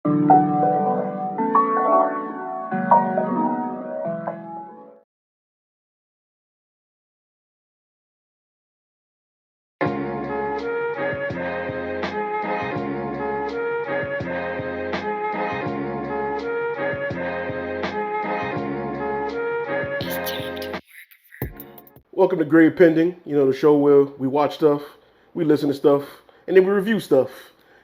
Welcome to Grade Pending, the show where we watch stuff, we listen to stuff, and then we review stuff.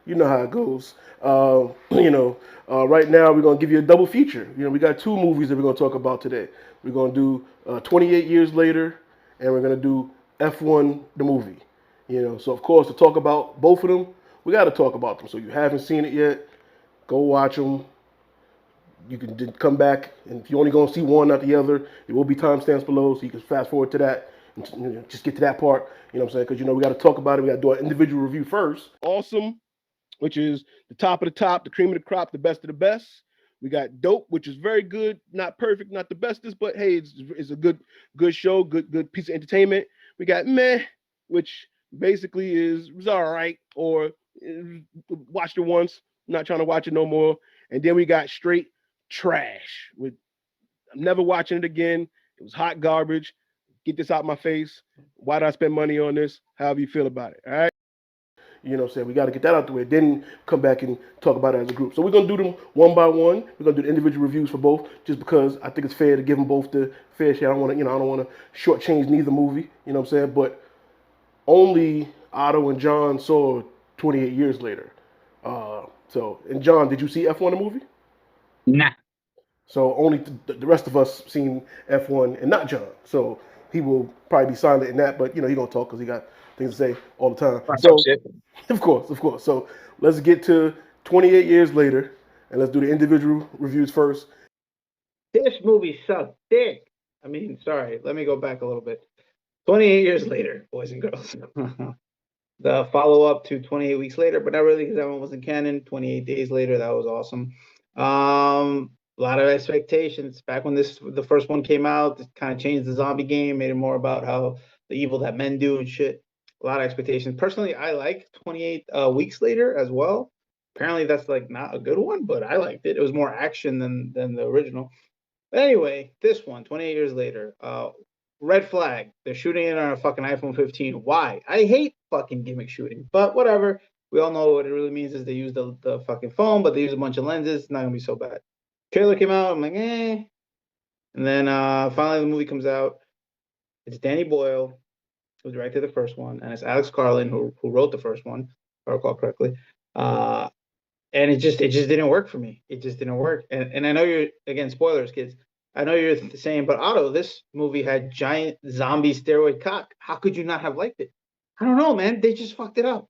You know how it goes. Right now we're going to give you a double feature. We got two movies that we're going to talk about today. We're going to do 28 Years Later, and we're going to do F1, the movie. So of course, to talk about both of them, we got to talk about them. So you haven't seen it yet, go watch them. You can come back, and if you're only going to see one, not the other, there will be timestamps below, so you can fast forward to that and just get to that part. You know what I'm saying? Because we got to talk about it. We got to do an individual review first. Awesome, which is the top of the top, the cream of the crop, the best of the best. We got Dope, which is very good, not perfect, not the bestest, but hey, it's a good show, good piece of entertainment. We got Meh, which basically is all right, or watched it once, not trying to watch it no more. And then we got Straight Trash. I'm never watching it again. It was hot garbage. Get this out my face. Why did I spend money on this? However you feel about it. All right. You know what I'm saying? We got to get that out the way. Then come back and talk about it as a group. So we're going to do them one by one. We're going to do the individual reviews for both, just because I think it's fair to give them both the fair share. I don't want to shortchange neither movie. You know what I'm saying? But only Otto and John saw 28 Years Later. And John, did you see F1 the movie? Nah. So only the rest of us seen F1 and not John. So he will probably be silent in that, but he gonna talk because he got things to say all the time. So of course. So let's get to 28 Years Later, and let's do the individual reviews first. This movie sucked dick. I mean, sorry, let me go back a little bit. 28 Years Later, boys and girls. The follow-up to 28 Weeks Later, but not really, because that one wasn't canon. 28 Days Later, that was awesome. A lot of expectations. Back when the first one came out, it kind of changed the zombie game, made it more about how the evil that men do and shit. A lot of expectations. Personally, I like 28 Weeks Later as well. Apparently, that's like not a good one, but I liked it. It was more action than the original. But anyway, this one, 28 Years Later, red flag. They're shooting it on a fucking iPhone 15. Why? I hate fucking gimmick shooting, but whatever. We all know what it really means is they use the fucking phone, but they use a bunch of lenses. It's not gonna be so bad. Trailer came out. I'm like, eh. And then finally the movie comes out. It's Danny Boyle, who directed the first one, and it's Alex Garland, who wrote the first one, if I recall correctly. And it just didn't work for me. It just didn't work. And I know you're, again, spoilers, kids. I know you're saying, but Otto, this movie had giant zombie steroid cock. How could you not have liked it? I don't know, man. They just fucked it up.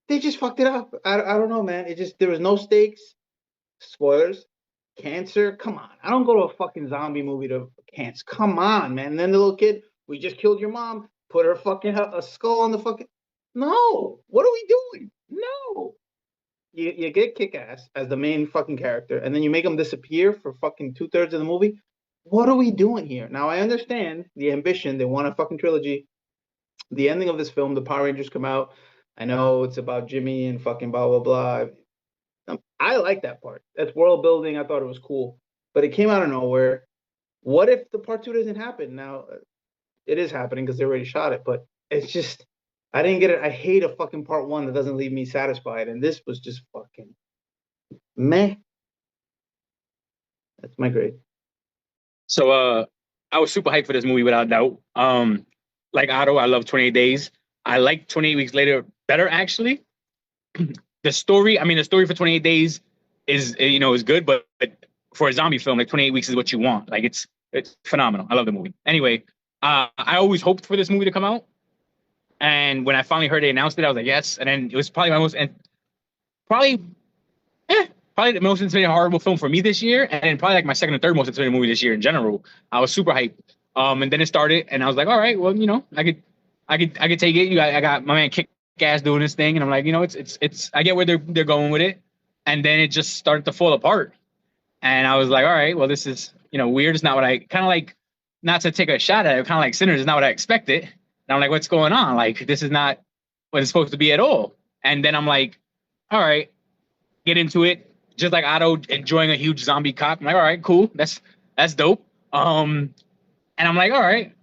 I don't know, man. There was no stakes. Spoilers. Cancer. Come on. I don't go to a fucking zombie movie to cancer. Come on, man. And then the little kid, we just killed your mom. Put her fucking a skull on the fucking. No. What are we doing? No. You get Kick-Ass as the main fucking character, and then you make him disappear for fucking 2/3 of the movie. What are we doing here? Now, I understand the ambition. They want a fucking trilogy. The ending of this film, the Power Rangers come out. I know it's about Jimmy and fucking blah, blah, blah. I like that part. That's world building. I thought it was cool. But it came out of nowhere. What if the part 2 doesn't happen? Now, it is happening because they already shot it, but it's just, I didn't get it. I hate a fucking part 1 that doesn't leave me satisfied. And this was just fucking meh. That's my grade. So I was super hyped for this movie without doubt. Like Otto, I love 28 Days. I like 28 Weeks Later better, actually. The story for 28 Days is good, but for a zombie film, like 28 Weeks is what you want. Like it's phenomenal. I love the movie. Anyway, I always hoped for this movie to come out. And when I finally heard they announced it, I was like, yes. And then it was probably probably the most anticipated horrible film for me this year, and probably like my second or third most anticipated movie this year in general. I was super hyped. And then it started, and I was like, all right, well, I could take it. I got my man Kick-Ass doing this thing, and I'm like, it's I get where they're going with it. And then it just started to fall apart. And I was like, all right, well, this is, weird. It's not what I kind of like, not to take a shot at it, kind of like Sinners is not what I expected. And I'm like, what's going on? Like, this is not what it's supposed to be at all. And then I'm like, all right, get into it. just like Otto enjoying a huge zombie cock. I'm like, all right, cool, that's dope. And I'm like, all right.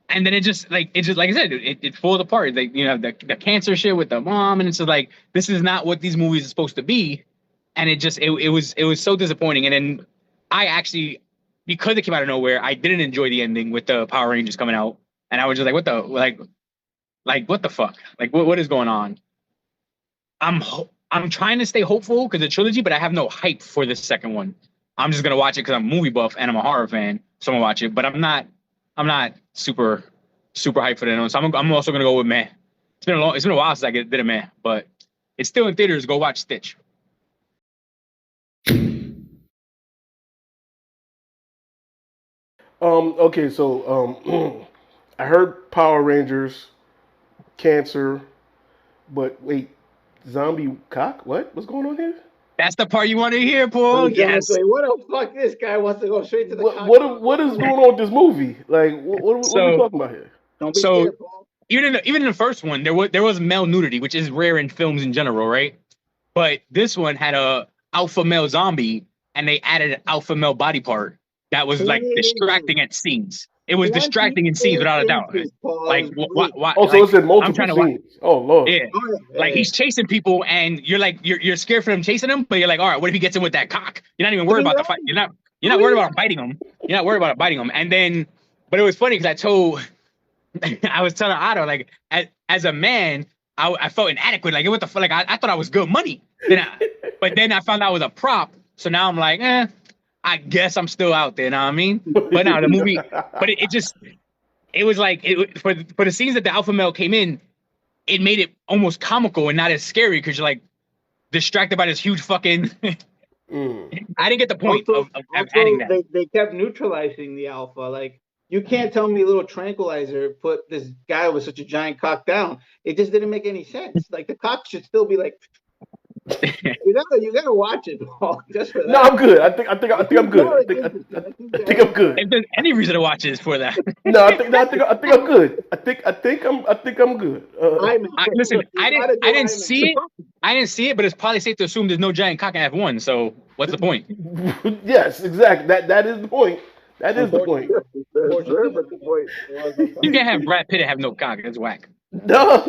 And then it just like I said, it falls apart. Like, you know, the cancer shit with the mom, and it's just like, this is not what these movies are supposed to be. And it was so disappointing. And then I actually, because it came out of nowhere, I didn't enjoy the ending with the Power Rangers coming out, and I was just like, what the what the fuck? Like, what is going on? I'm trying to stay hopeful because the trilogy, but I have no hype for this second one. I'm just gonna watch it because I'm a movie buff and I'm a horror fan, so I'm gonna watch it. But I'm not super hyped for that one. So I'm also gonna go with meh. It's been a while since I did a meh, but it's still in theaters. Go watch Stitch. Okay, so I heard Power Rangers, cancer, but wait, zombie cock? What's going on here? That's the part you want to hear, Paul. Yes. What the fuck? This guy wants to go straight to the. What is going on with this movie? Like, what are we talking about here? Don't be scared, Paul. Even in the first one, there was male nudity, which is rare in films in general, right? But this one had a alpha male zombie, and they added an alpha male body part that was like distracting at scenes. It was distracting in scenes without a doubt. Like, why? Oh, so like, it's in multiple I'm trying to scenes. Oh Lord. Yeah. Like, he's chasing people, and you're scared for him chasing him, but you're like, all right, what if he gets him with that cock? You're not even worried about the fight. You're not worried about him biting him. You're not worried about him biting him. And then, but it was funny because I was telling Otto, like, as a man, I felt inadequate. Like, what the fuck? Like, I thought I was good money. But then I found out it was a prop. So now I'm like, I guess I'm still out there. Know what I mean? But now the movie, but it was like, for the scenes that the alpha male came in, it made it almost comical and not as scary because you're like distracted by this huge fucking. I didn't get the point of adding that. They kept neutralizing the alpha. Like, you can't tell me a little tranquilizer put this guy with such a giant cock down. It just didn't make any sense. Like, the cock should still be like. You gotta watch it, Paul. Just for that. No, I'm good. I think I'm good. I think I'm good. If there's any reason to watch this for that. No, I think I'm good. I think I'm good. Listen, I didn't see it. I didn't see it, but it's probably safe to assume there's no giant cock in F1. So what's the point? Yes, exactly. That is the point. That is the point. You can't have Brad Pitt and have no cock. That's whack. No,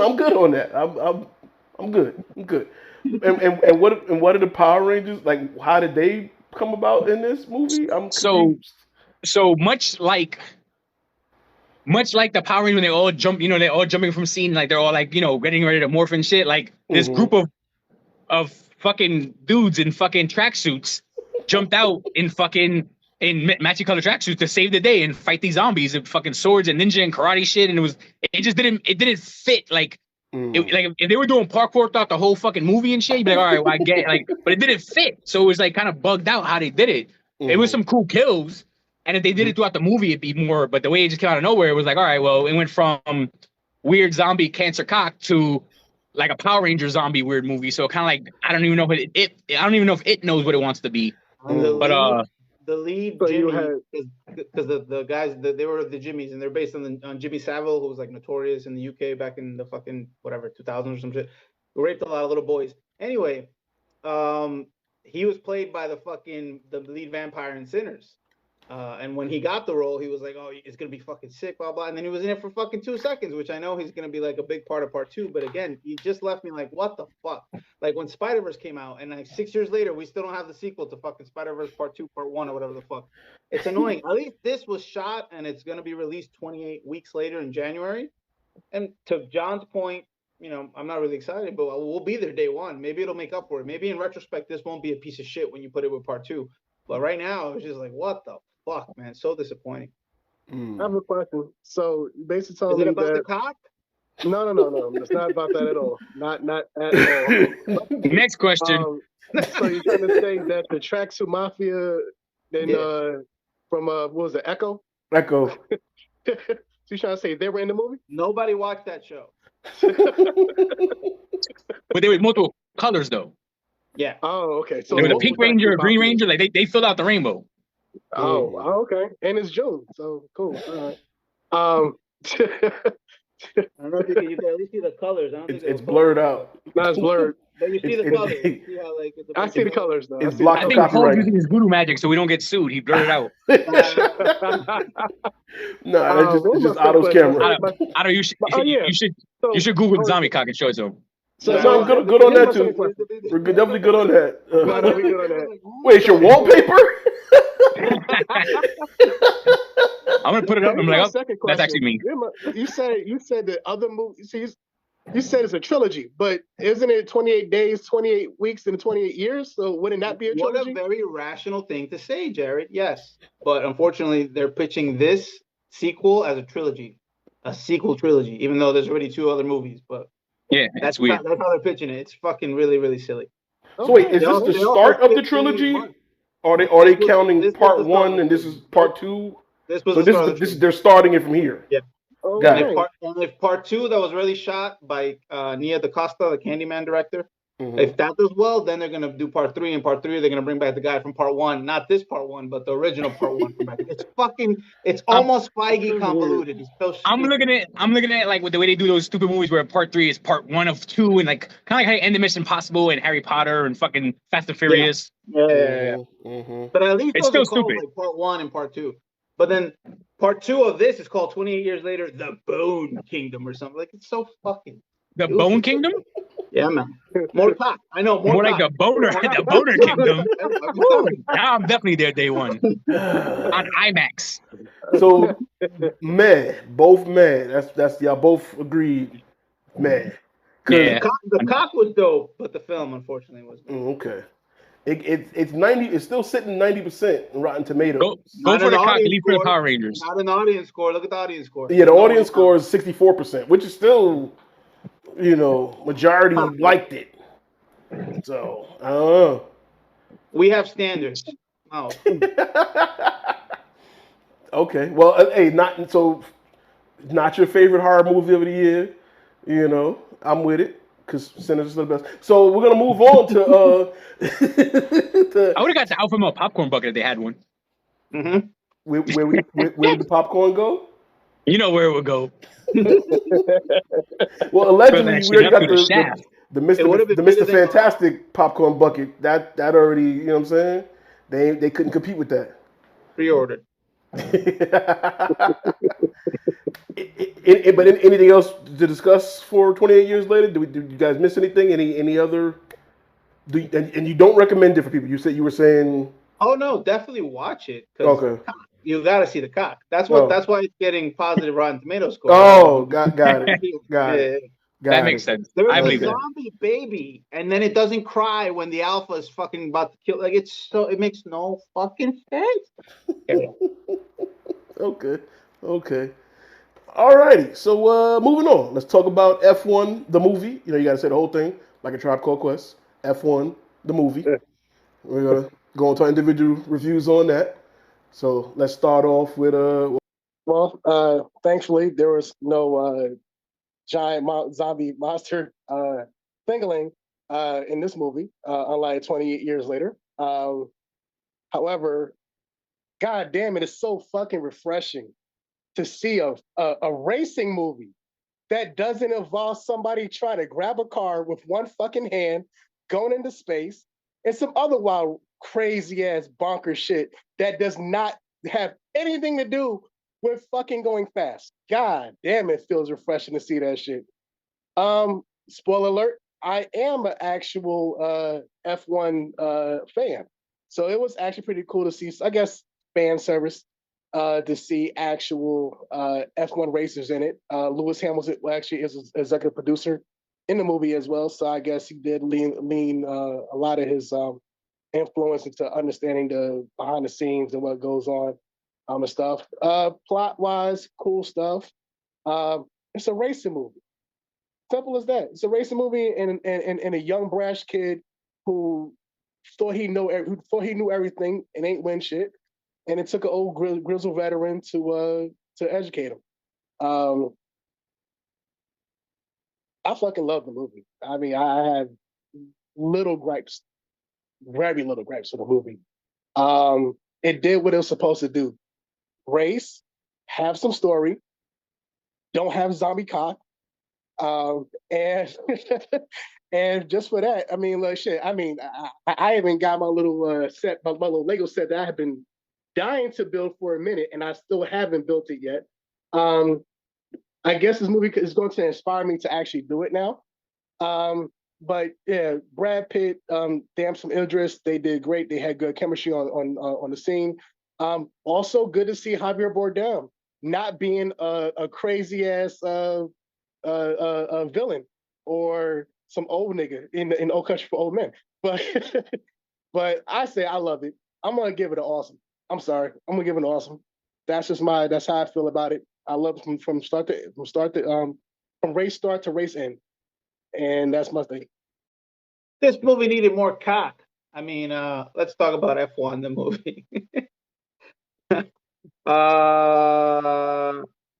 I'm good on that. I'm good. I'm good. And what are the Power Rangers like? How did they come about in this movie? I'm confused. So much like the Power Rangers when they all jump, they're all jumping from scene, like they're all like, getting ready to morph and shit. Like this group of fucking dudes in fucking tracksuits jumped out in matching color tracksuits to save the day and fight these zombies and fucking swords and ninja and karate shit. And it didn't fit like. Like if they were doing parkour throughout the whole fucking movie and shit, you'd be like, all right, well, I get it. Like, but it didn't fit. So it was like kind of bugged out how they did it. It was some cool kills. And if they did it throughout the movie, it'd be more, but the way it just came out of nowhere, it was like, all right, well, it went from weird zombie cancer cock to like a Power Ranger zombie weird movie. So kind of like, I don't even know if it knows what it wants to be. The lead Jimmy, because the guys, they were the Jimmies, and they're based on Jimmy Savile, who was like notorious in the UK back in the fucking whatever 2000s or some shit, who raped a lot of little boys. Anyway, he was played by the lead vampire in Sinners. And when he got the role, he was like, "Oh, it's gonna be fucking sick, blah blah." And then he was in it for fucking 2 seconds, which I know he's gonna be like a big part of part 2. But again, he just left me like, "What the fuck?" Like when Spider-Verse came out, and like 6 years later, we still don't have the sequel to fucking Spider-Verse Part 2, Part 1, or whatever the fuck. It's annoying. At least this was shot, and it's gonna be released 28 weeks later in January. And to John's point, I'm not really excited, but we'll be there day one. Maybe it'll make up for it. Maybe in retrospect, this won't be a piece of shit when you put it with Part 2. But right now, it's just like, what the fuck, man? So disappointing. I have a question. So you basically telling me that... Is it about the cock? No. It's not about that at all. Not at all. Next question. So you're trying to say that the Tracksuit Mafia, from what was it, Echo? Echo. So you're trying to say they were in the movie? Nobody watched that show. But they were multiple colors though. Yeah. Oh, okay. So there was a Pink Ranger, a Green Ranger. Like they filled out the rainbow. Oh, okay. And it's June, so cool. All right. I don't know if you can at least see the colors. I don't think it's blurred out. No, it's blurred. But you see the It's- colors. it's- You see how like it's a I bunch see of the colors though. It's I see blocked I for think Paul's copyright. using his voodoo magic so we don't get sued. He blurted out. Nah, that's just what it's was just my second Otto's question? camera. Otto, you should Oh yeah. you So should Google the hold on. zombie cock and show it to him. So, No, so good on here's that my too. second question. We're definitely good on that. No, we good on that. Wait, it's your wallpaper? I'm gonna put it up. Here's I'm my like, oh, second that's question. actually me. You said the other movie. See, you said it's a trilogy, but isn't it 28 days, 28 weeks, and 28 years? So wouldn't that be a trilogy? What a very rational thing to say, Jared. Yes, but unfortunately, they're pitching this sequel as a trilogy, a sequel trilogy, even though there's already 2 other movies. But Yeah, that's weird. that's how they're pitching it. It's fucking really, really silly. So wait, is They this also- the they also start of the 15 trilogy? months. Are they This was- counting this was part the start 1 of and the this is trilogy. part 2? This was So the start of the this they're starting it from here. Yeah. Got And it. if part 2 that was really shot by Nia DaCosta, the Candyman director, Mhm. if that does well, then they're gonna do part 3. And part 3, they're gonna bring back the guy from part 1, not this part 1, but the original part 1. It's almost Feige convoluted. It's so I'm stupid. looking at like with the way they do those stupid movies where part 3 is part 1 of 2 and like kind of like how you end the Mission Impossible and Harry Potter and fucking Fast and Furious. Yeah. Mhm. But at least It's those are still called stupid. like part 1 and part 2. But then part 2 of this is called 28 years later, The Bone Kingdom or something. Like it's so fucking The stupid. Bone Kingdom? Yeah, man. More cock. I know more like cock. the boner, the boner kingdom. Woo, now I'm definitely there day one on IMAX. So both mad. That's y'all both agreed mad. Yeah. The cock was dope, but the film unfortunately was bad. Okay. It's 90. It's still sitting 90% in Rotten Tomatoes. Go Not for an the cock and audience leave for the score. Power Rangers. Not an audience score. Look at the audience score. Yeah, the audience score is 64%, which is still, majority liked it. So I don't know. We have standards. Oh, Okay. Well, hey, not your favorite horror movie of the year. I'm with it because Sinners is the best. So we're gonna move on to I would have got the Alpha Male popcorn bucket if they had one. mm-hmm. where would the popcorn go? You know where it would go. Well, allegedly But we already got the shaft. the It would've been Mr. bigger than- Fantastic popcorn bucket. That already, you know what I'm saying? They couldn't compete with that. Pre-ordered. But anything else to discuss for 28 years later? Did you guys miss anything? Any other? And you don't recommend it for people. You were saying. Oh no, definitely watch it. 'Cause Okay. you got to see the cock. That's Oh. That's why it's getting positive Rotten Tomato score. Oh, got it. Got it. Yeah. That makes sense. There's I a believe that. zombie baby, and then it doesn't cry when the alpha is fucking about to kill. Like it makes no fucking sense. Okay. Alrighty. So moving on. Let's talk about F1 the movie. You got to say the whole thing like a Tribe Called Quest. F1 the movie. Yeah. We're gonna go into individual reviews on that. So let's start off with Well, thankfully there was no giant zombie monster thingling in this movie, unlike 28 years later. However, god damn, it is so fucking refreshing to see a racing movie that doesn't involve somebody trying to grab a car with one fucking hand, going into space, and some other wild, crazy ass bonkers shit that does not have anything to do with fucking going fast. God damn, it feels refreshing to see that shit. Spoiler alert, I am an actual F1 fan. So it was actually pretty cool to see, I guess, fan service to see actual F1 racers in it. Lewis Hamilton actually is an executive producer in the movie as well. So I guess he did lean a lot of his influence into understanding the behind the scenes and what goes on and stuff. Plot wise, cool stuff. It's a racing movie. Simple as that. It's a racing movie and a young brash kid who thought he knew everything and ain't win shit. And it took an old grizzled veteran to educate him. I fucking love the movie. I mean, I have little gripes, very little gripes with the movie. It did what it was supposed to do. Race, have some story, don't have zombie cock, and And just for that, I mean, like shit. I mean, I even got my little set, my little Lego set that I have been dying to build for a minute, and I still haven't built it yet. I guess this movie is going to inspire me to actually do it now. But yeah, Brad Pitt, Damson Idris, they did great. They had good chemistry on the scene. Also, good to see Javier Bardem not being a crazy ass villain or some old nigga in Old Country for Old Men. But but I say I love it. I'm gonna give it an awesome. I'm sorry, I'm gonna give it an awesome. That's how I feel about it. I love it from start to from race start to race end, and that's my thing. This movie needed more cock. I mean, let's talk about F1, the movie.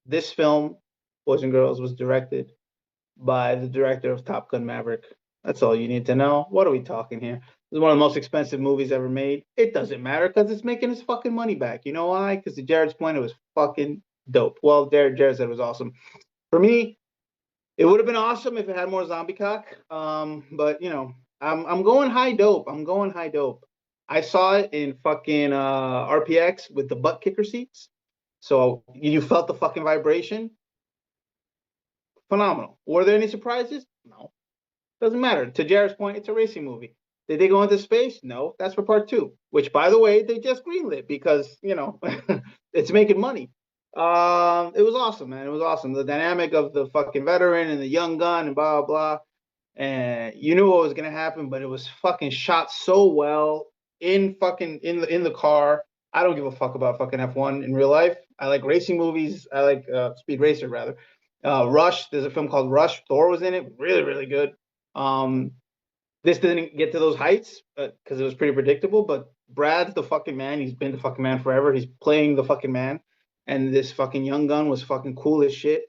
This film, Boys and Girls, was directed by the director of Top Gun Maverick. That's all you need to know. What are we talking here? This is one of the most expensive movies ever made. It doesn't matter because it's making its fucking money back. You know why? Because to Jared's point, it was fucking dope. Well, Jared said it was awesome. For me, it would have been awesome if it had more zombie cock. But you know, I'm going high dope. I'm going high dope. I saw it in fucking RPX with the butt kicker seats. So you felt the fucking vibration. Phenomenal. Were there any surprises? No. Doesn't matter. To Jared's point, it's a racing movie. Did they go into space? No. That's for part 2, which, by the way, they just greenlit because, you know, it's making money. It was awesome, man. It was awesome. The dynamic of the fucking veteran and the young gun and blah, blah, blah. And you knew what was going to happen, but it was fucking shot so well in the car. I don't give a fuck about fucking F1 in real life. I like racing movies. I like Speed Racer, rather. Rush, there's a film called Rush. Thor was in it. Really, really good. This didn't get to those heights because it was pretty predictable, but Brad's the fucking man. He's been the fucking man forever. He's playing the fucking man. And this fucking young gun was fucking cool as shit.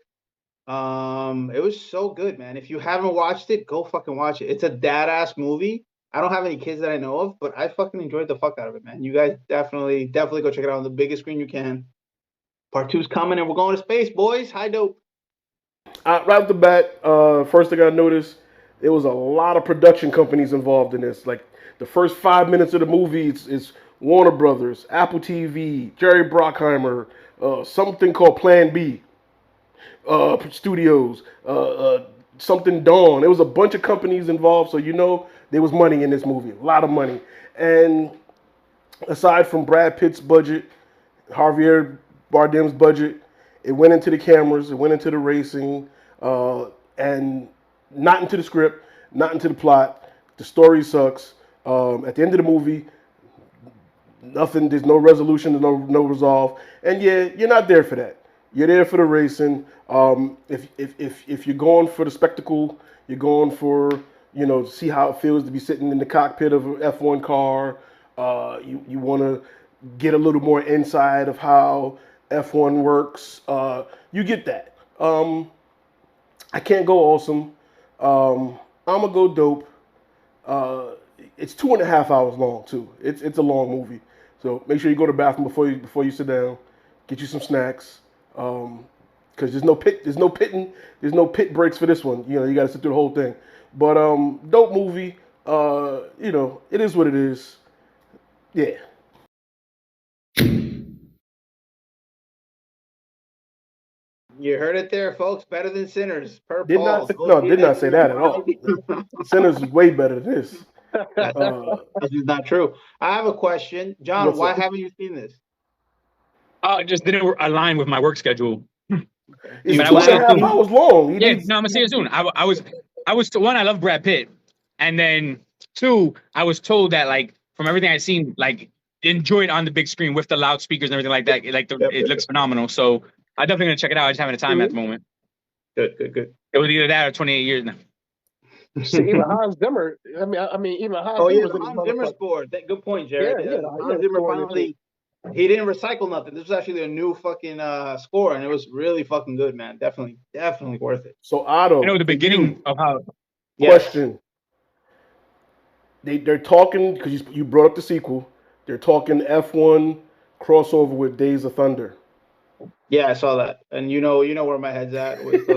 It was so good, man. If you haven't watched it, go fucking watch it. It's a dad-ass movie. I don't have any kids that I know of, but I fucking enjoyed the fuck out of it, man. You guys definitely go check it out on the biggest screen you can. Part 2's coming, and we're going to space, boys. High dope. Right off the bat, first thing I noticed, there was a lot of production companies involved in this. Like the first 5 minutes of the movie is Warner Brothers, Apple TV, Jerry Bruckheimer, something called Plan B Studios, something Dawn. There was a bunch of companies involved, so you know there was money in this movie, a lot of money. And aside from Brad Pitt's budget, Javier Bardem's budget, it went into the cameras, it went into the racing, and not into the script, not into the plot. The story sucks. At the end of the movie, nothing. There's no resolution. There's no resolve. And yeah, you're not there for that. You're there for the racing. If you're going for the spectacle, you're going for to see how it feels to be sitting in the cockpit of an F1 car. You want to get a little more insight of how F1 works. You get that. I can't go awesome. I'm gonna go dope. It's 2.5 hours long too. It's a long movie. So make sure you go to the bathroom before you sit down. Get you some snacks. Because there's no pit breaks for this one. You got to sit through the whole thing. But dope movie. It is what it is. Yeah. You heard it there, folks. Better than Sinners. Did not say that at all. Sinners is way better than this. This is not true. I have a question, John. Why haven't you seen this? Just didn't align with my work schedule. It's 2.5 hours long. I'm gonna say it soon. I was one. I love Brad Pitt, and then 2, I was told that from everything I've seen, enjoy it on the big screen with the loudspeakers and everything like that. It looks phenomenal. So I definitely gonna check it out. I just haven't had time at the moment. Good. It was either that or 28 years now. Even Hans Zimmer. I mean, even Hans. Oh yeah, Hans Zimmer scored. Good point, Jared. Yeah, Hans Zimmer finally. He didn't recycle nothing. This was actually a new fucking score, and it was really fucking good, man. Definitely worth it. So Otto, the beginning of how. Question. They're talking because you brought up the sequel. They're talking F1 crossover with Days of Thunder. Yeah, I saw that, and you know where my head's at with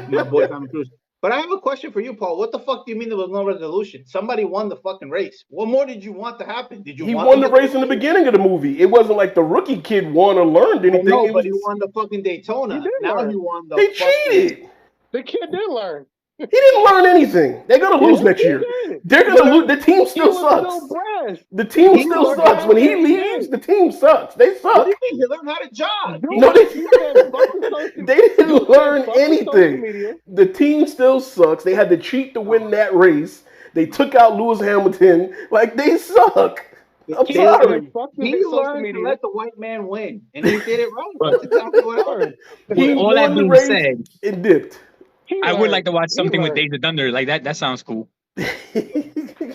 my boy Tom Cruise. But I have a question for you, Paul. What the fuck do you mean there was no resolution? Somebody won the fucking race. What more did you want to happen? Did you He want won the them to race in the beginning of the movie. It wasn't like the rookie kid won or learned I anything. know, It but he was, won the fucking Daytona. He did Now learn. he won the they fucking. cheated. The kid did learn. He didn't learn anything. They're gonna lose next year. did. They're gonna lose. The team He still was sucks. so brash. The team He still learned sucks. how When he to leaves, shit. the team sucks. They What suck. do you mean? He learned how to jog. Dude, No, they- he said, fuck the social- They didn't Dude said, learn fuck the social anything. media. The team still sucks. They had to cheat to win that race. They took out Lewis Hamilton. Like, they suck. I'm He sorry. learned, Fuck the he social learned to media. let the white man win, and he did it right. But- That's exactly what happened. He With all that won the being race said, and dipped. He I would learned. like to watch He something with learned. Days of Thunder. Like that sounds cool. Maybe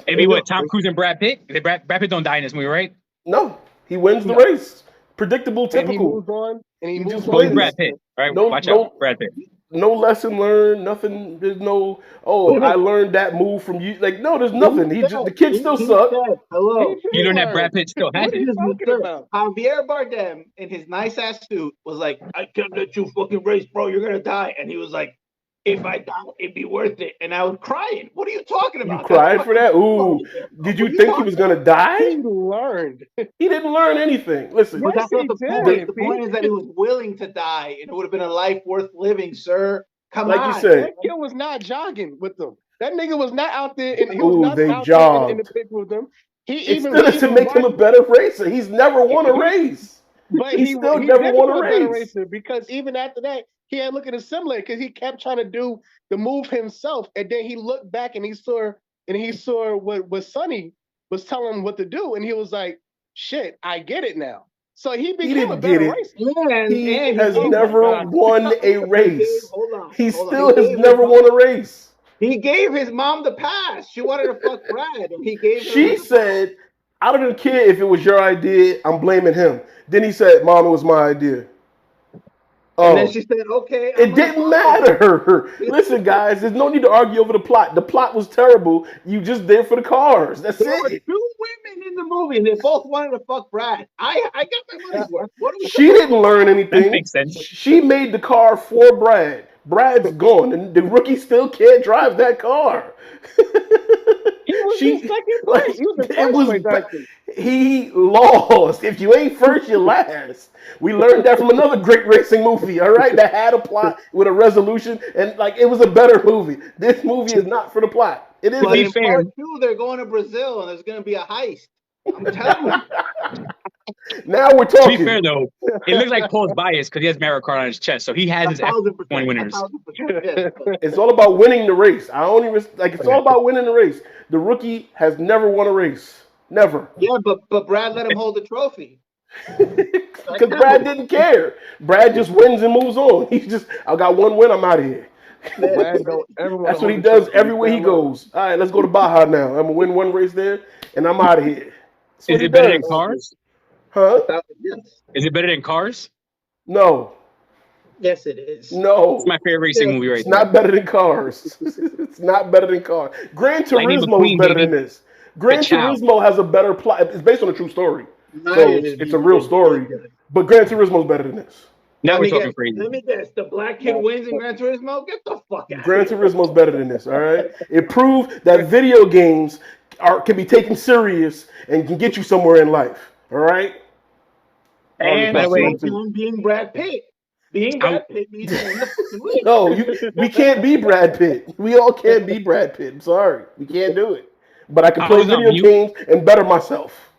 There you what go. Tom Cruise and Brad Pitt? Brad Pitt don't die in this movie, right? No, he wins the No. race. Predictable, And he typical. moves on. And he He moves just on. Oh, it's wins. Brad Pitt. All right, No- watch no- out, Brad Pitt. No lesson learned. Nothing. There's no. Oh, I learned that move from you. Like, no, there's nothing. He just the kid still He sucks. said, hello. He did You learned that learn. Brad Pitt still has What are it. you This is talking good. about? Javier Bardem in his nice ass suit was like, I can't let you fucking race, bro. You're gonna die. And he was like, if I die, it'd be worth it. And I was crying. What are you talking You about? cried That's for that? Ooh. fucking- Did What you are think he was talking gonna die? He learned. He didn't learn anything. Listen, But Yes, that's not he the did, point. The Pete. point is that he was willing to die, and it would have been a life worth living, sir. Come like on. you said, That kid was not jogging with them. That nigga was not out there, and he was Ooh, not they out there in the jogged. pit with them. He it even still doesn't make him a watched- better racer. He's never won a race. But he he still he never did won a become better race. racer because even after that, he had look at a simulator because he kept trying to do the move himself, and then he looked back and he saw what Sonny was telling him what to do, and he was like, "Shit, I get it now." So he became didn't a better get it. racer. He And has gave- never God. won a race. Hold on. He hold on. still has gave never his won a race. He gave his mom the pass. She wanted to fuck Brad, and he gave her. She the said, I don't care if it was your idea, I'm blaming him. Then he said, Mom, it was my idea. And then Oh, she said, "Okay." it didn't matter. Listen, guys, there's no need to argue over the plot. The plot was terrible. You just there for the cars. That's There were it. 2 women in the movie, and they both wanted to fuck Brad. I got my money's worth. What are we She didn't learn anything. That makes sense. She made the car for Brad. Brad's gone, and the rookie still can't drive that car. He was in second place. He was in it first was place, ba- actually. he lost. If you ain't first, you last. We learned that from another great racing movie, all right, that had a plot with a resolution, and like it was a better movie. This movie is not for the plot. It But is. in part 2, they're going to Brazil, and there's going to be a heist. I'm telling you. Now we're To talking. be fair though, it looks like Paul's biased because he has Mario Kart on his chest, so he has his 1,000%. F1 winners. 1,000%. Yes. It's all about winning the race. I only like it's all about winning the race. The rookie has never won a race. Never. Yeah, but Brad let him hold the trophy. Because Brad didn't care. Brad just wins and moves on. He's just, I got one win, I'm out of here. Brad don't ever wanna That's what he hold the does trophy. everywhere he goes. All right, let's go to Baja now. I'm gonna win one race there, and I'm out of here. That's what Is he it better than does. Cars? Huh? Yes. Is it better than Cars? No, Yes, it is. no. It's my favorite racing movie right It's there. not better than Cars. It's not better than Cars. Gran Lightning Turismo McQueen, is better baby. than this. Gran Ciao. Turismo has a better plot. It's based on a true story, No, so it it's is. a real story. But Gran Turismo is better than this. Now Let we're me talking guess. crazy. Let me guess. The black kid wins in Gran Turismo. Get the fuck out. Gran Turismo is better than this. All right, it proved that video games can be taken serious and can get you somewhere in life. All right. And By the way- being Brad Pitt. Being Brad Pitt means you win the fucking race. No, we can't be Brad Pitt. We all can't be Brad Pitt. I'm sorry, we can't do it. But I can I play was on video mute. games and better myself.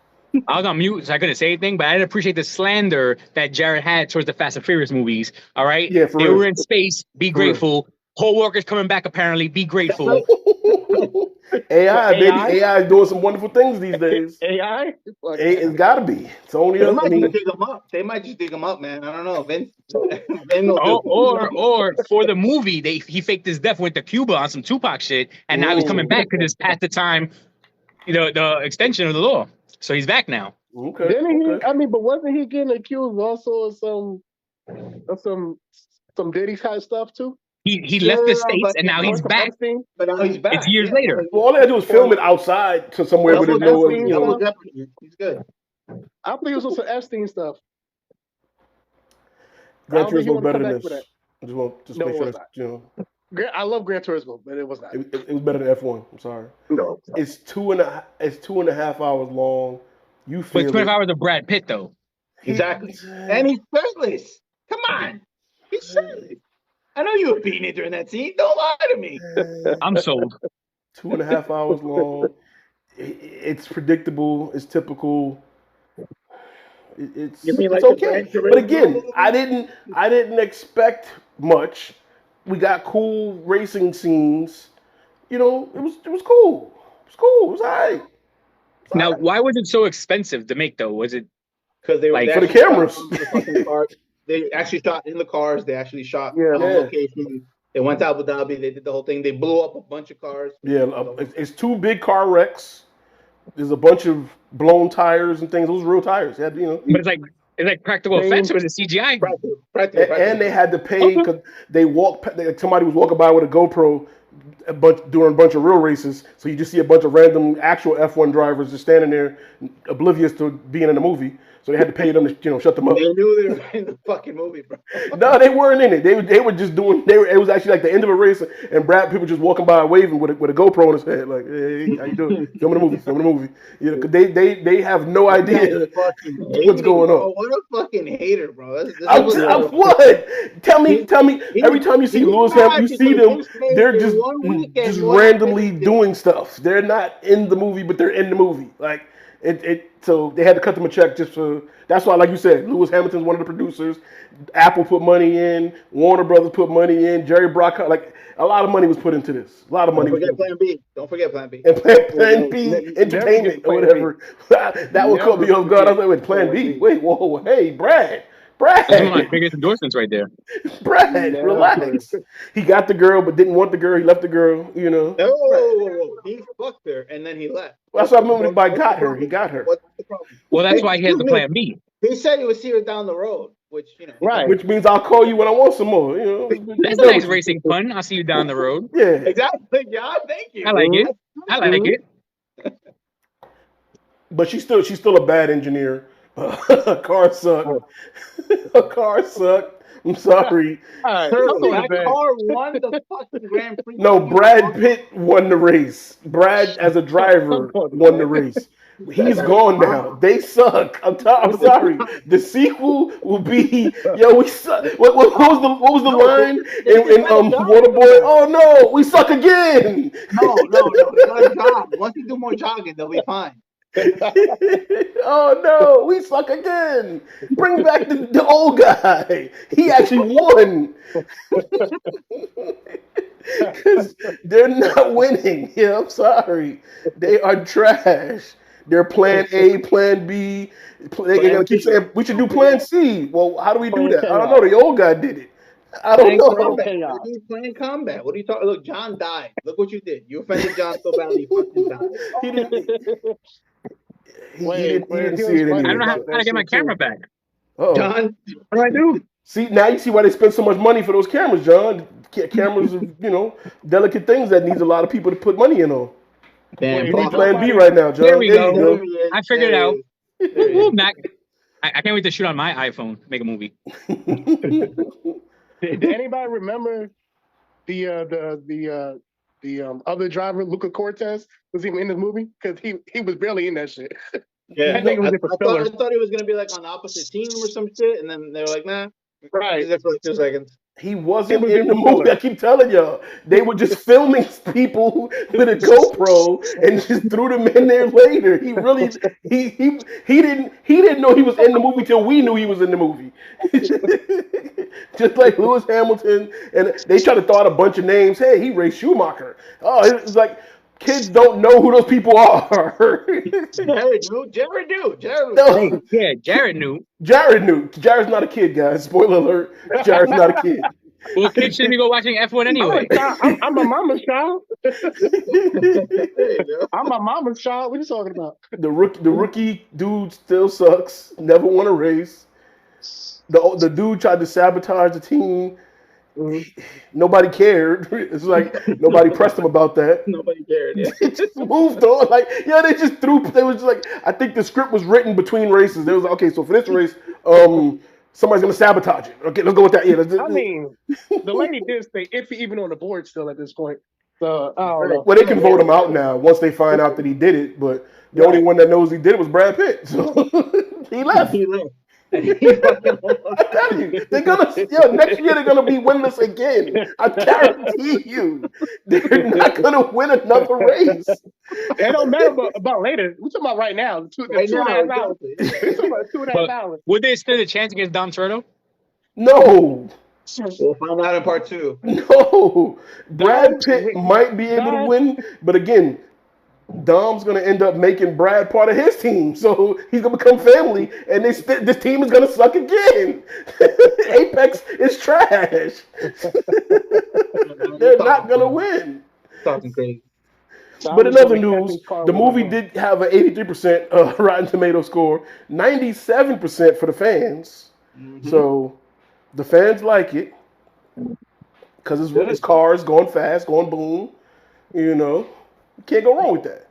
I was on mute, so I couldn't say anything, but I didn't appreciate the slander that Jared had towards the Fast and Furious movies. All right? Yeah, for they real. were in space. Be For real. grateful. Whole workers coming back, apparently. Be grateful. AI, baby, AI? AI is doing some wonderful things these days. AI? Fuck. It's got to be. It's only. They I might mean, just dig him up. They might just dig him up, man. I don't know. Vince will do. or for the movie, he faked his death, went to Cuba on some Tupac shit, and now he's coming back because it's past the time, the extension of the law. So he's back now. okay. Didn't he? Okay. I mean, but wasn't he getting accused also of some Diddy kind of stuff too? He left the States, but and now he's Some back. Epstein? But now he's back. It's years later. Well, all they had to do was film it outside to somewhere where Double there's no, Jeopardy, you Double know. Jeopardy. He's good. I think it was some Epstein stuff. Gran I don't think he Turismo's wanna better come than back for this. that. Just want just No, make sure it's that's, I love Gran Turismo, but it was not. It was better than F1. I'm sorry. No. It's 2.5 hours long. You But feel 25 it. hours of Brad Pitt though. Exactly. And he's shirtless. Come on. He's shirtless. I know you were beating it during that scene. Don't lie to me. I'm sold. 2.5 hours long. It's predictable. It's typical. It's You mean it's like the okay. Gran But Turismo again, movie? I didn't expect much. We got cool racing scenes. You know, it was cool. It was cool. It was alright. Now, why was it so expensive to make though? Was it Because they were Like, they for the actually shot cameras. on the fucking car. They actually shot in the cars. They actually shot Yeah. on Yeah. location. They went to Abu Dhabi. They did the whole thing. They blew up a bunch of cars. Yeah, it's two big car wrecks. There's a bunch of blown tires and things. Those were real tires. They had, you know, but it's like practical effects or is it CGI? Practical. and they had to pay because they somebody was walking by with a GoPro during a bunch of real races. So you just see a bunch of random actual F1 drivers just standing there, oblivious to being in the movie. So they had to pay them to shut them up. They knew they were in the fucking movie, bro. No, they weren't in it. They were just doing. It was actually like the end of a race, and Brad Pitt was just walking by waving with a GoPro on his head, like, "Hey, how you doing? Filming the movie, filming the movie." You know, 'cause they have no idea what's going on. What a fucking hater, bro. I'm what? Tell me. Every time you see Lewis Hamilton, you see them. They're just randomly doing stuff. They're not in the movie, but they're in the movie. Like it. So they had to cut them a check just for. That's why, like you said, Lewis Hamilton's one of the producers. Apple put money in. Warner Brothers put money in. Jerry Bruckheimer, like a lot of money was put into this. A lot of money. Don't forget Plan B. Don't forget Plan B. And Plan B Entertainment or whatever. That would caught me off guard. I was like, wait, Plan B? Wait, whoa, hey, Brad. That's one of my biggest endorsements right there. Brad, relax. He got the girl, but didn't want the girl. He left the girl, you know. No, he fucked her and then he left. That's why I remember when he got her. He got her. What's the problem? Well, that's why he has the Plan B. He said he would see her down the road, which Right. Which means I'll call you when I want some more. You know. That's a nice racing pun. I'll see you down the road. Yeah. Exactly, John. Thank you. I like it. I like it. But she's still a bad engineer. Her car sucked. Her car sucked. I'm sorry. All right. Sir, I'm going that to bed. car won the fucking Grand Prix. No, Brad Pitt won the race. Brad, as a driver, won the race. He's gone now. They suck. I'm sorry. The sequel will be, yo, we suck. What was the line in Waterboy? Oh no, we suck again. No. They gotta jog. Once you do more jogging, they'll be fine. Oh no, we suck again. Bring back the old guy. He actually won. Because they're not winning. Yeah, I'm sorry. They are trash. They're Plan A, Plan B. They're gonna keep saying we should do Plan C. Well, how do we do that? I don't know. The old guy did it. I don't know. He's playing combat. What are you talking? Look, John died. Look what you did. You offended John so badly. He fucking died. He didn't. He Wait, didn't see it I don't know anyway. how to get my camera back. Uh-oh. John, What do I do? See, now you see why they spend so much money for those cameras, John. Cameras are, delicate things that needs a lot of people to put money in on. damn, You need Plan B right now, John. There we go. You I figured it out. Woo, Mac. I can't wait to shoot on my iPhone, make a movie. go. Did anybody remember the other driver, Luca Cortez, was even in the movie? Because he was barely in that shit. Yeah, I think it was just a filler. I thought he was gonna be like on the opposite team or some shit, and then they were like, "Nah, Right. he's there for like 2 seconds." He wasn't He was in the in the movie. filler. I keep telling y'all. They were just filming people with a GoPro and just threw them in there later. He really he didn't know he was in the movie till we knew he was in the movie. Just like Lewis Hamilton, and they tried to throw out a bunch of names. Hey, he raced Schumacher. Oh, it's like kids don't know who those people are. Jared knew. No, Yeah, Jared knew. Jared knew. Jared's not a kid, guys. Spoiler alert. Jared's not a kid. Well, kids shouldn't be go watching F1 anyway. I'm a mama's child. There you go. I'm a mama's child. What are you talking about? The rookie dude still sucks. Never won a race. The dude tried to sabotage the team. Nobody cared. It's like nobody pressed him about that. Nobody cared. Yeah. It just moved on. Like, yeah, they just threw. They was just like, I think the script was written between races. They was like, okay, so for this race, somebody's gonna sabotage it. Okay, let's go with that. Yeah, I mean, the lady did stay iffy even on the board still at this point. So I don't know. well, they can vote him out now once they find out that he did it. But the only one that knows he did it was Brad Pitt. So he left. He left. And he fucking I tell you, they're gonna next year they're gonna be winless again. I guarantee you, they're not gonna win another race. It don't matter about later. We're talking about right now. Right now, $2.5 hours. exactly. We're talking about $2.5 hours. Would they stand a chance against Dom Toretto? No, We'll find out in part 2. no. Brad Pitt might be able to win, but again, Dom's gonna end up making Brad part of his team, so he's gonna become family, and this team is gonna suck again. Apex is trash. They're not gonna win. Talking crazy. But in other news, the movie did have an 83% Rotten Tomato score, 97% for the fans. Mm-hmm. So the fans like it because it's cars going fast, going boom. You know, you can't go wrong with that.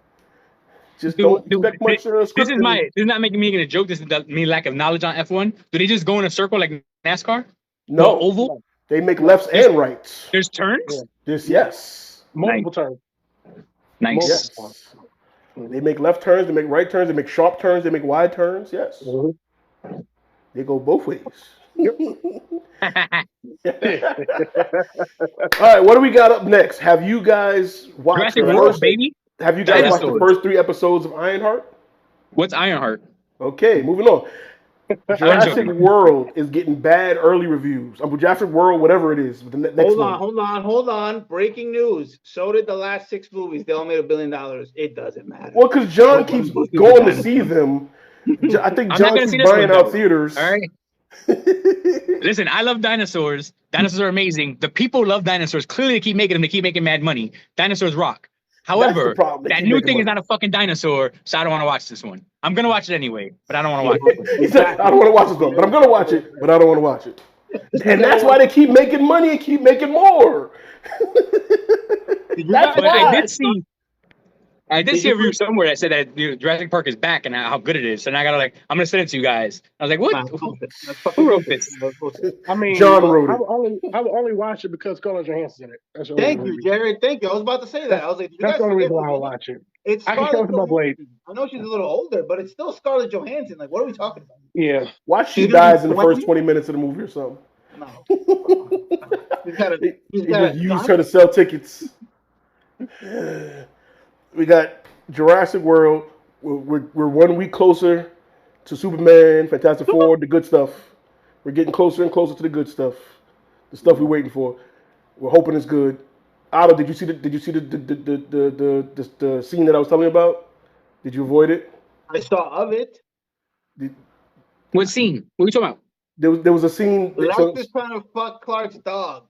Just don't expect much This is not making me a joke. This is me lack of knowledge on F1. Do they just go in a circle like NASCAR? No, oval. They make lefts and rights. There's turns. Yes, multiple turns. Nice. Yes. They make left turns. They make right turns. They make sharp turns. They make wide turns. Yes. Mm-hmm. They go both ways. Yep. All right, what do we got up next? Have you guys watched Jurassic World, baby? Have you guys watched the first 3 episodes of Ironheart? What's Ironheart? Okay, moving on. Jurassic World is getting bad early reviews. Jurassic World, whatever it is. The next Hold on. Breaking news. So did the last 6 movies. They all made $1 billion. It doesn't matter. Well, because John keeps going to see them. I think John keeps buying out theaters. All right. Listen, I love dinosaurs. Dinosaurs are amazing. The people love dinosaurs. Clearly, they keep making them. They keep making mad money. Dinosaurs rock. However, that new thing is not a fucking dinosaur, so I don't want to watch this one. I'm gonna watch it anyway, but I don't want to watch it. He said, I don't want to watch this one, but I'm gonna watch it, but I don't want to watch it. And that's why they keep making money and keep making more. That's why. I did see a review somewhere that said that Jurassic Park is back and how good it is. And I gotta I'm gonna send it to you guys. I was like, what? Who wrote this? I mean, John wrote it. I would only watch it because Scarlett Johansson's in it. Thank you, Jared. Thank you. I was about to say that. I was like, that's the only reason why I watch it. It's I can my blade. I know she's a little older, but it's still Scarlett Johansson. Like, what are we talking about? Yeah. Watch she dies in the first 20 minutes of the movie or something. No. He just used her to sell tickets. We got Jurassic World. We're 1 week closer to Superman, Fantastic Four, the good stuff. We're getting closer and closer to the good stuff. The stuff we're waiting for. We're hoping it's good. Otto, did you see the scene that I was telling you about? Did you avoid it? I saw of it. What scene? What are we talking about? There was a scene. Lex is trying to fuck Clark's dog.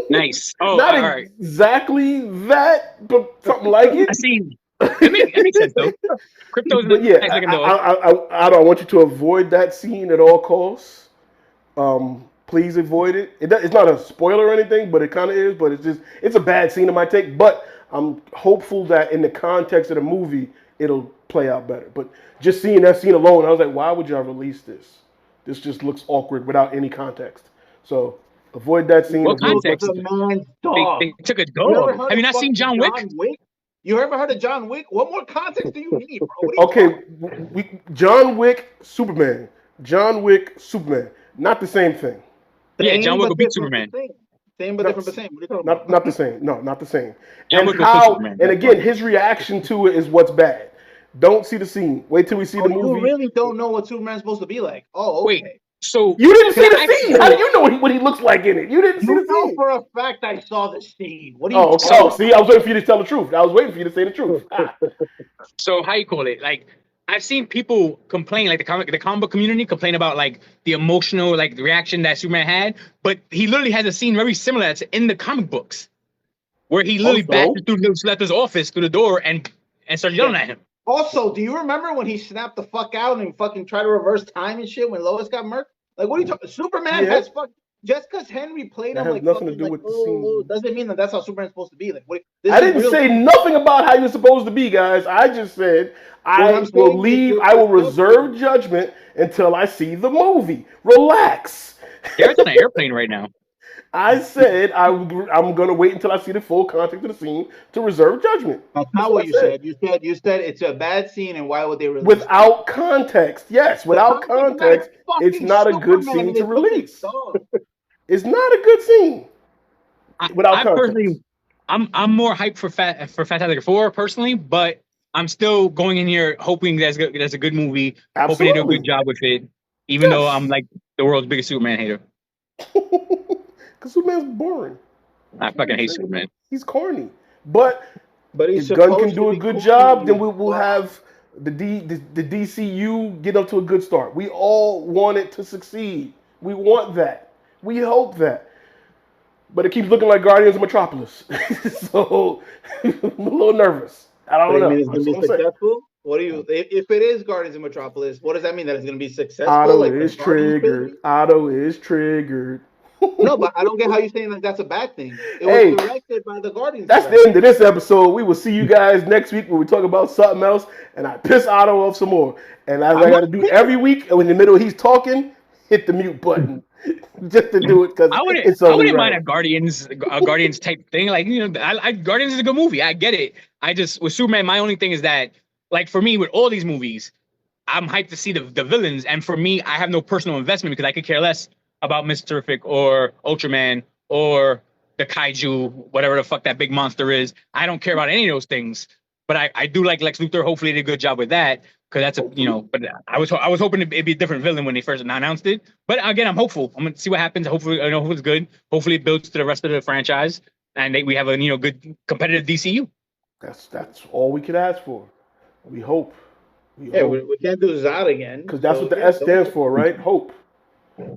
Nice. Oh, not all right. Exactly that, but something like it. I see. It makes sense though. Crypto's but yeah, I want you to avoid that scene at all costs. Please avoid it. It's not a spoiler or anything, but it kind of is. But it's a bad scene in my take. But I'm hopeful that in the context of the movie, it'll play out better. But just seeing that scene alone, I was like, why would y'all release this? This just looks awkward without any context. So avoid that scene. What context? They took a dog. Have you not seen John Wick? You ever heard of John Wick? What more context do you need, bro? Okay, John Wick, Superman. John Wick, Superman. Not the same thing. Yeah, John Wick will beat Superman. Same but different, but same. What are you talking about? Not the same. No, not the same. And again, his reaction to it is what's bad. Don't see the scene. Wait till we see the movie. You really don't know what Superman's supposed to be like. Oh, okay. Wait. So you didn't see the scene. How do you know what he looks like in it? You didn't see the scene. For a fact, I saw the scene. What do you? See, I was waiting for you to tell the truth. I was waiting for you to say the truth. So how you call it? Like I've seen people complain, like the comic book community complain about like the emotional like reaction that Superman had, but he literally has a scene very similar to in the comic books, where he literally left his office through the door and started yelling at him. Also, do you remember when he snapped the fuck out and fucking tried to reverse time and shit when Lois got murked? Like, what are you talking? Superman has fuck. Just because Henry played him like nothing to do with the scene. Doesn't mean that's how Superman's supposed to be. Like, I didn't say nothing about how you're supposed to be, guys. I just said I will reserve judgment until I see the movie. Relax. Garrett's on an airplane right now. I said I'm going to wait until I see the full context of the scene to reserve judgment. That's not what you said. You said it's a bad scene, and why would they release it? Without context, yes. Without context, it's not a good Superman scene to is release. fucking dog. It's not a good scene without I context. personally, I'm more hyped for Fantastic Four personally, but I'm still going in here hoping that's a good movie. Hoping they do a Absolutely. good job with it, even though Yes. I'm like the world's biggest Superman hater. Because Superman's boring. I fucking hate Superman. He's corny. But he's if Gunn supposed can to do a be good corny, job, then you we'll have the DCU get up to a good start. We all want it to succeed. We want that. We hope that. But it keeps looking like Guardians of Metropolis. So I'm a little nervous. I What don't do you know. mean it's going That's to what be I'm saying. successful? What do you? If it is Guardians of Metropolis, what does that mean? That it's going to be successful? Otto like the is Guardians triggered. trilogy? Otto is triggered. No, but I don't get how you're saying like that's a bad thing. It was Hey, directed by the Guardians. That's the end of this episode. We will see you guys next week when we talk about something else, and I piss Otto off some more. And as I got to do every week, and in the middle he's talking, hit the mute button just to do it because I it's wouldn't only mind right. a Guardians type thing. Like, you know, Guardians is a good movie. I get it. I just with Superman, my only thing is that, like, for me with all these movies, I'm hyped to see the villains, and for me, I have no personal investment because I could care less about Mr. Terrific or Ultraman or the kaiju, whatever the fuck that big monster is. I don't care about any of those things. But I do like Lex Luthor. Hopefully, they did a good job with that because that's a, you know. But I was hoping it'd be a different villain when they first announced it. But again, I'm hopeful. I'm gonna see what happens. Hopefully, I know it's good. Hopefully, it builds to the rest of the franchise, and we have a good competitive DCU. That's all we could ask for. We hope. We Yeah, hope. we can't do Zod again Because that's so, what the yeah, S stands for, right? Hope.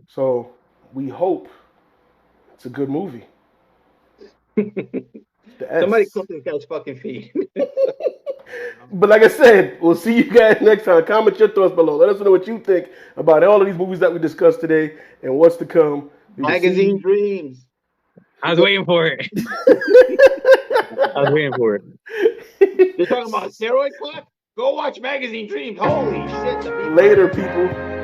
So we hope it's a good movie. The S. Somebody clip this guy's fucking feet. But like I said, we'll see you guys next time. Comment your thoughts below. Let us know what you think about all of these movies that we discussed today and what's to come. We will see Magazine you- dreams. I was waiting for it. I was waiting for it. You're talking about steroid clock? Go watch Magazine Dreams. Holy shit. Later, people.